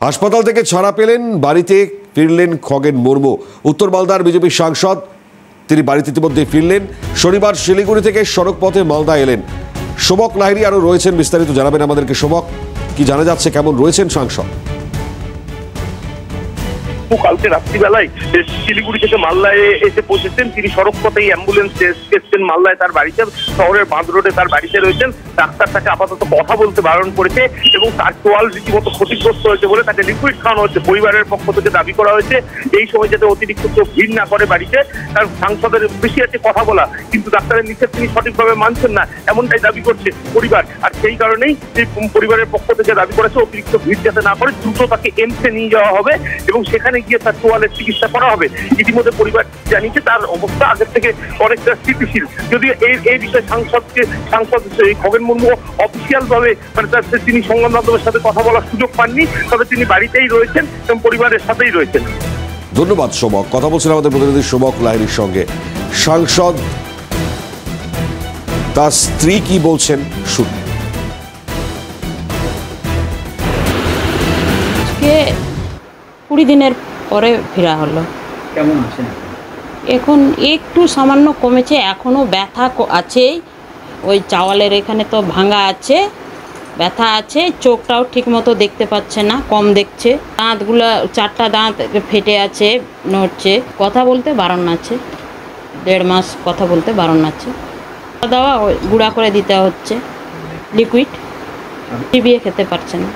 হাসপাতাল থেকে ছাড়া পেলেন, বাড়িতে ফিরলেন খগেন মুর্মু। উত্তর মালদার বিজেপি সাংসদ তিনি বাড়িতে ইতিমধ্যে ফিরলেন। শনিবার শিলিগুড়ি থেকে সড়ক পথে মালদা এলেন। শোভক লাহিড়ী আরো রয়েছেন, বিস্তারিত জানাবেন আমাদেরকে। শোভক, কি জানা যাচ্ছে, কেমন রয়েছেন সাংসদ? কালকে রাত্রিবেলায় শিলিগুড়ি থেকে মালদায় এসে পৌঁছেছেন। তিনি সড়ক পথে অ্যাম্বুলেন্স এসেছেন মালদায় তার বাড়িতে, শহরের বাঁধ রোডে তার বাড়িতে রয়েছেন। ডাক্তার তাকে আপাতত কথা বলতে বারণ করেছে এবং তার তোয়াল রীতিমতো ক্ষতিগ্রস্ত হয়েছে বলে তাকে লিকুইড খাওয়ানো হচ্ছে। পরিবারের পক্ষ থেকে দাবি করা হয়েছে এই সময় যাতে অতিরিক্ত কেউ ভিড় না করে বাড়িতে। তার সাংসদের বেশি আছে কথা বলা, কিন্তু ডাক্তারের নিষেধ তিনি সঠিকভাবে মানছেন না, এমনটাই দাবি করছে পরিবার। আর সেই কারণেই পরিবারের পক্ষ থেকে দাবি করেছে অতিরিক্ত ভিড় যাতে না করে দ্রুত তাকে এমসে নিয়ে যাওয়া হবে এবং সেখানে গিয়ে তার তোয়ালের চিকিৎসা করা হবে। ইতিমধ্যে পরিবার জানিয়েছে তার অবস্থা আগের থেকে অনেকটা স্থিতিশীল। যদিও এই বিষয়ে সাংসদ খগেন মুর্মু অফিসিয়াল ভাবে তিনি সংবাদ মাধ্যমের সাথে কথা বলার সুযোগ পাননি, তবে তিনি বাড়িতেই রয়েছেন এবং পরিবারের সাথেই রয়েছেন। ধন্যবাদ শোভক। কথা বলছিলেন আমাদের প্রতিনিধি শোভক লাহিড়ীর সঙ্গে। সাংসদ তার স্ত্রী কি বলছেন শুনুন। 20 দিনের পরে ফেরা হলো। কেমন আছেন এখন? একটু সামান্য কমেছে, এখনও ব্যথা আছে। ওই চাওয়ালের এখানে তো ভাঙা আছে, ব্যথা আছে। চোখটাও ঠিক মতো দেখতে পাচ্ছে না, কম দেখছে। দাঁতগুলো 4টা দাঁত ফেটে আছে, নড়ছে। কথা বলতে বারণ আছে, 1.5 মাস কথা বলতে বারণ আছে। খাওয়া দাওয়া গুঁড়া করে দিতে হচ্ছে, লিকুইড। চিবিয়ে খেতে পারছে না।